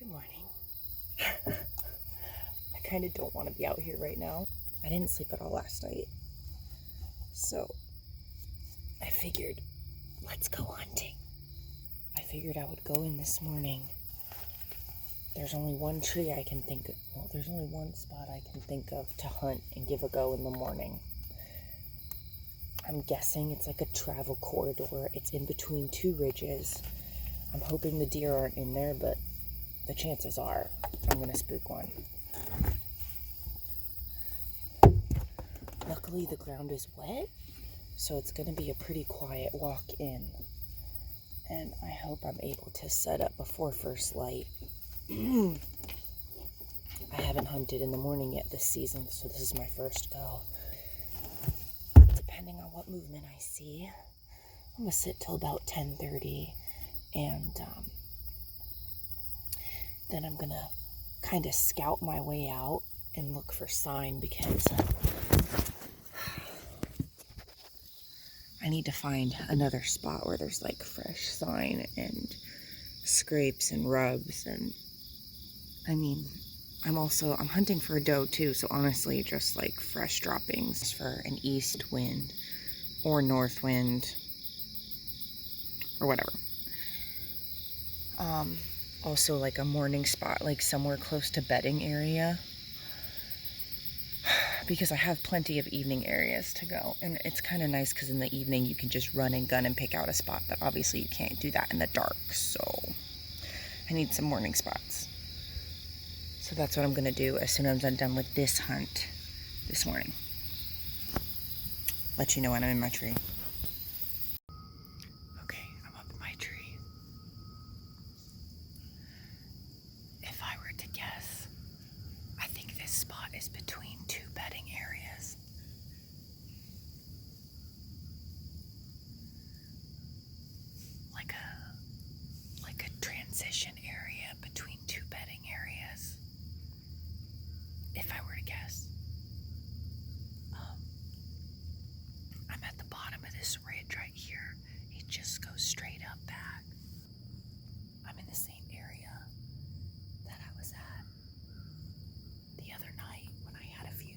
Good morning. I kind of don't want to be out here right now. I didn't sleep at all last night. So I figured, let's go hunting. I figured I would go in this morning. There's only one tree I can think of. Well, there's only one spot I can think of to hunt and give a go in the morning. I'm guessing it's like a travel corridor. It's in between two ridges. I'm hoping the deer aren't in there, but the chances are I'm gonna spook one. Luckily the ground is wet, so it's gonna be a pretty quiet walk in. And I hope I'm able to set up before first light. I haven't hunted in the morning yet this season, so this is my first go. Depending on what movement I see, I'm gonna sit till about 10:30, and then I'm gonna kind of scout my way out and look for sign, because I need to find another spot where there's like fresh sign and scrapes and rubs. And I mean, I'm hunting for a doe too, so honestly just like fresh droppings for an east wind or north wind or whatever. Also like a morning spot, like somewhere close to bedding area, because I have plenty of evening areas to go. And it's kind of nice because in the evening you can just run and gun and pick out a spot, but obviously you can't do that in the dark. So I need some morning spots. So that's what I'm gonna do as soon as I'm done with this hunt this morning. Let you know when I'm in my tree. Okay, I'm up in my tree. If I were to guess, I think this spot is between two bedding areas. Like a transition area between two bedding areas. If I were to guess. I'm at the bottom of this ridge right here. It just goes straight up back. I'm in the same area that I was at the other night when I had a view.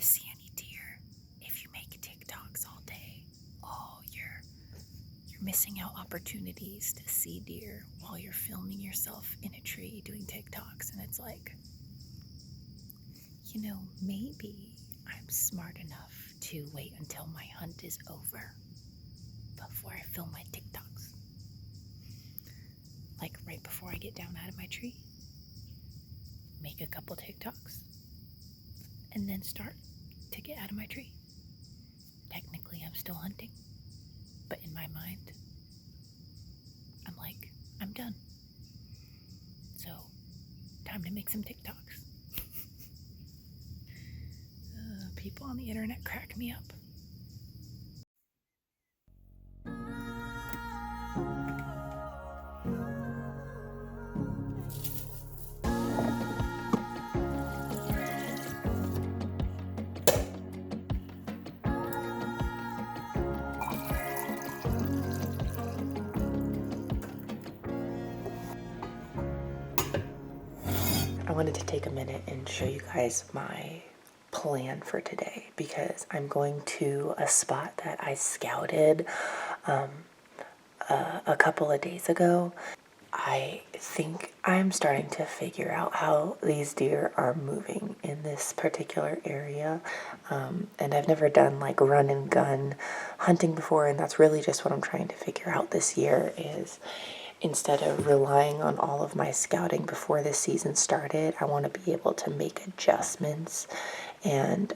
see any deer if you make TikToks all day. Oh, you're missing out opportunities to see deer while you're filming yourself in a tree doing TikToks. And it's like, you know, maybe I'm smart enough to wait until my hunt is over before I film my TikToks. Like right before I get down out of my tree, make a couple TikToks, and then start to get out of my tree. Technically, I'm still hunting, but in my mind, I'm like, I'm done. So, time to make some TikToks. People on the internet crack me up. I wanted to take a minute and show you guys my plan for today, because I'm going to a spot that I scouted a couple of days ago. I think I'm starting to figure out how these deer are moving in this particular area, and I've never done like run and gun hunting before, and that's really just what I'm trying to figure out this year. Is instead of relying on all of my scouting before the season started, I want to be able to make adjustments and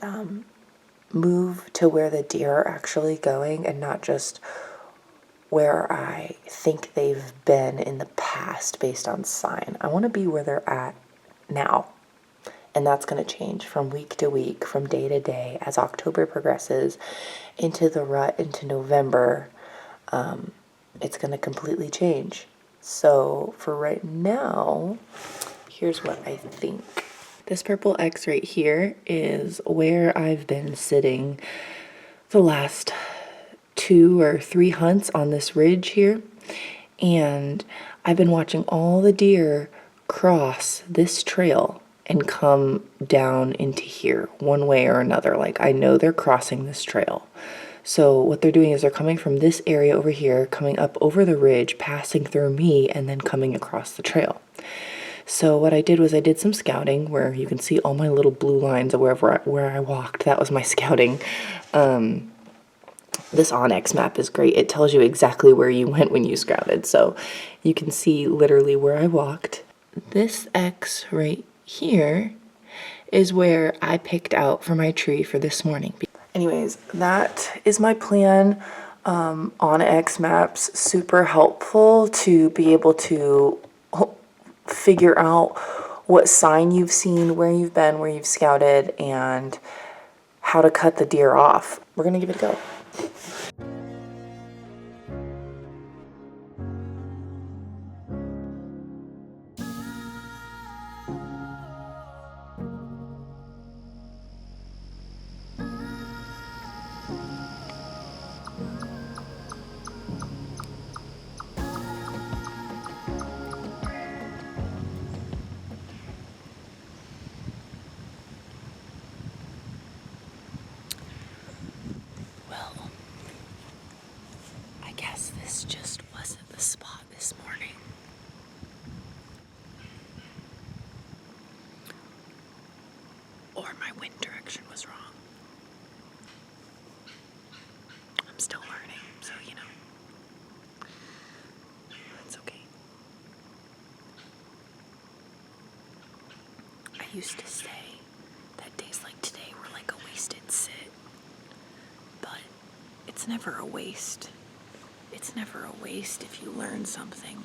move to where the deer are actually going, and not just where I think they've been in the past based on sign. I want to be where they're at now. And that's going to change from week to week, from day to day, as October progresses into the rut, into November. It's going to completely change. So for right now, here's what I think. This purple X right here is where I've been sitting the last 2 or 3 hunts on this ridge here, and I've been watching all the deer cross this trail and come down into here one way or another. Like, I know they're crossing this trail. So what they're doing is they're coming from this area over here, coming up over the ridge, passing through me, and then coming across the trail. So what I did was I did some scouting, where you can see all my little blue lines of where I walked. That was my scouting. This Onyx map is great. It tells you exactly where you went when you scouted. So you can see literally where I walked. This X right here is where I picked out for my tree for this morning. Anyways, that is my plan. Onyx maps, super helpful to be able to figure out what sign you've seen, where you've been, where you've scouted, and how to cut the deer off. We're gonna give it a go. Well, I guess this just wasn't the spot this morning. Or my wind direction was wrong. I'm still learning, so you know, it's okay. I used to say that days like today were like a wasted sit, but it's never a waste. It's never a waste if you learn something.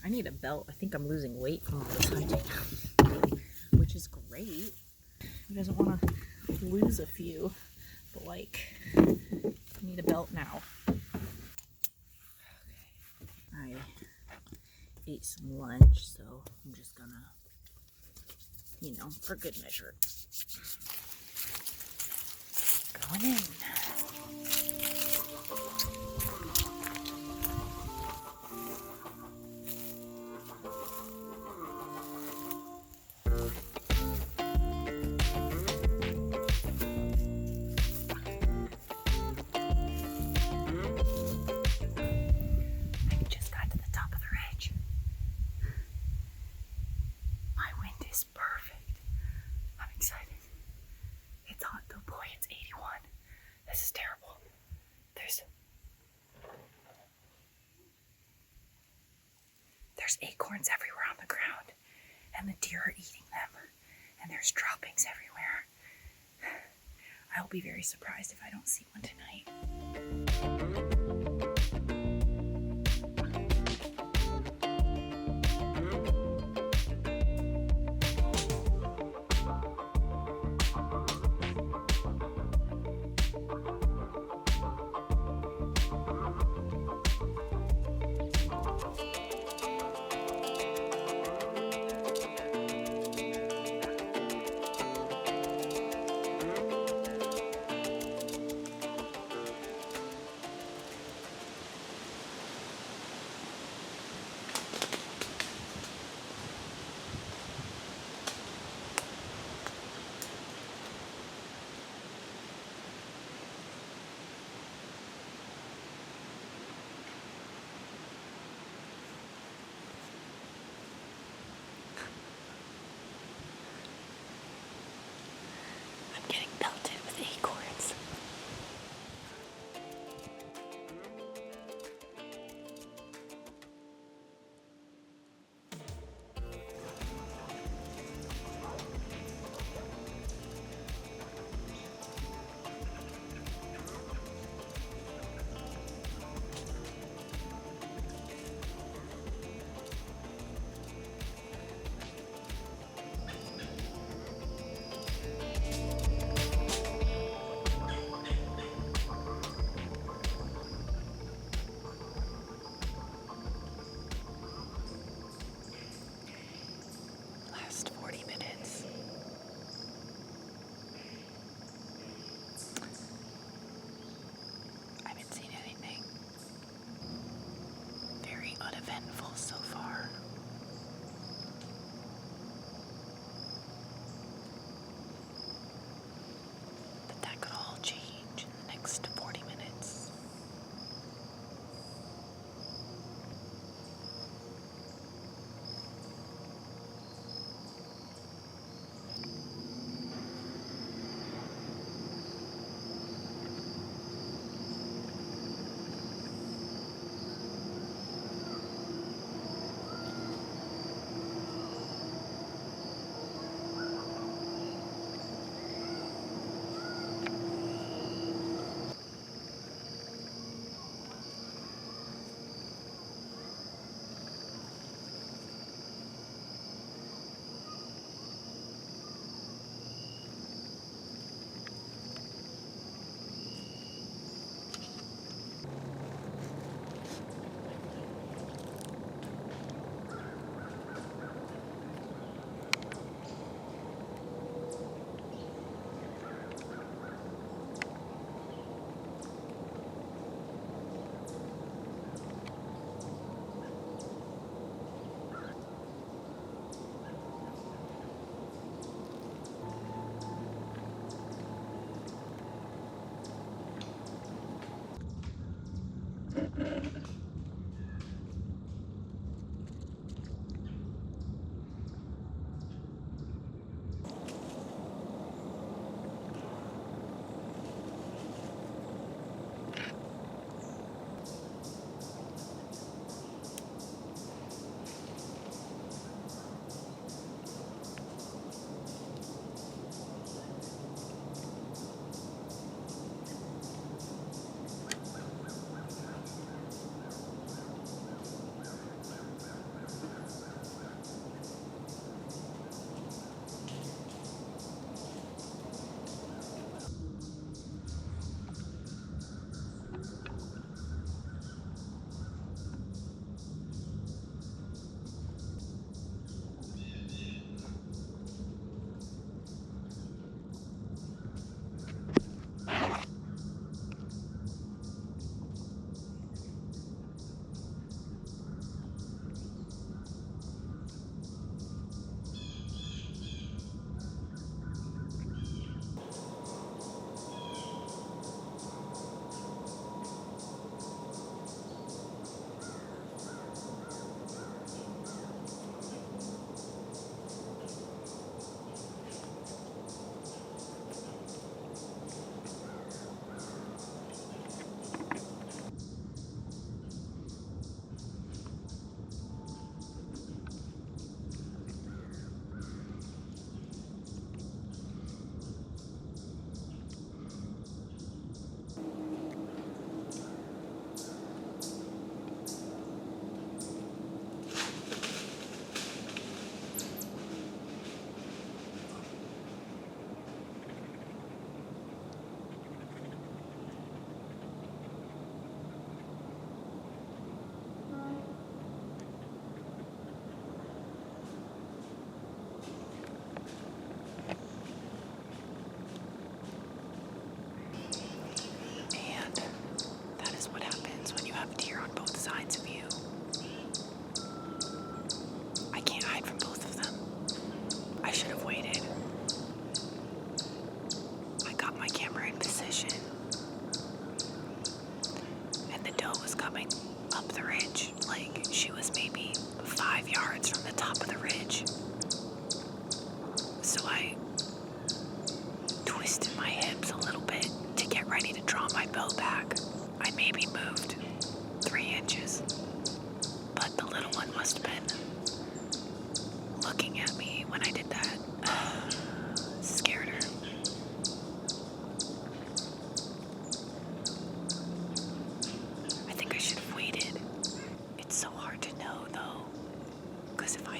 I need a belt. I think I'm losing weight from all this hunting, which is great. Who doesn't want to lose a few? But like, I need a belt now. Okay. I ate some lunch, so I'm just gonna, you know, for good measure. Going in. is perfect. I'm excited. It's hot though, boy, it's 81. This is terrible. There's acorns everywhere on the ground, and the deer are eating them, and there's droppings everywhere. I'll be very surprised if I don't see one tonight. Getting pelted with acorns.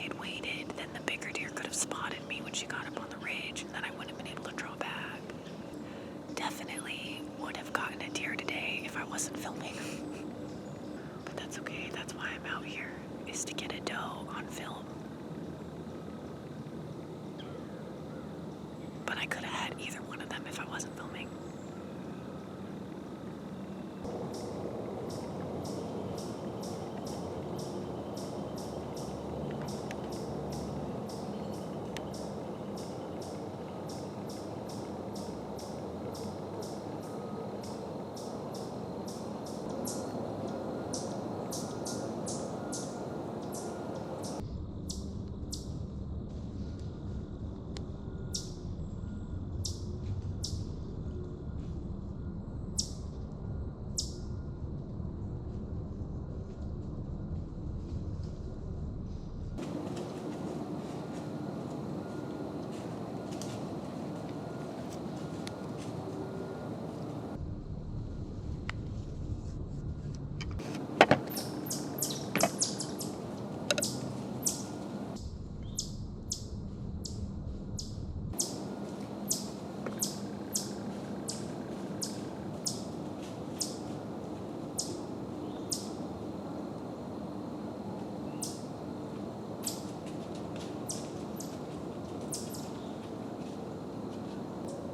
had waited, then the bigger deer could have spotted me when she got up on the ridge, and then I wouldn't have been able to draw back. Definitely would have gotten a deer today if I wasn't filming. But that's okay, that's why I'm out here, is to get a doe on film. But I could have had either one of them if I wasn't filming.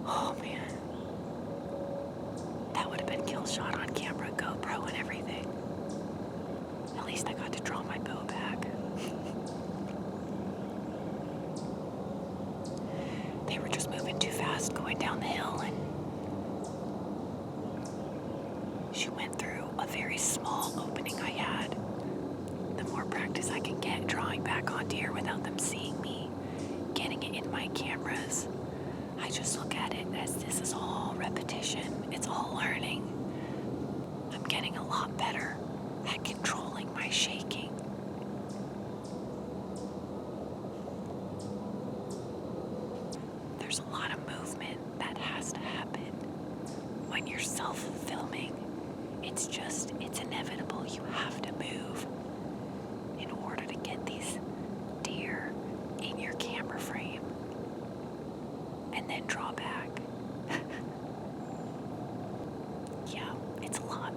Oh man, that would have been kill shot on camera, GoPro and everything. At least I got to draw my bow back. They were just moving too fast going down the hill, and she went through a very small opening I had. The more practice I can get drawing back on deer without them seeing me, getting it in my cameras, I just look at it as this is all repetition. It's all learning. I'm getting a lot better at controlling my shaking. There's a lot of movement that has to happen when you're self-filming. It's inevitable. You have to move in order to get these deer in your camera frame. And then draw back. Yeah, it's a lot.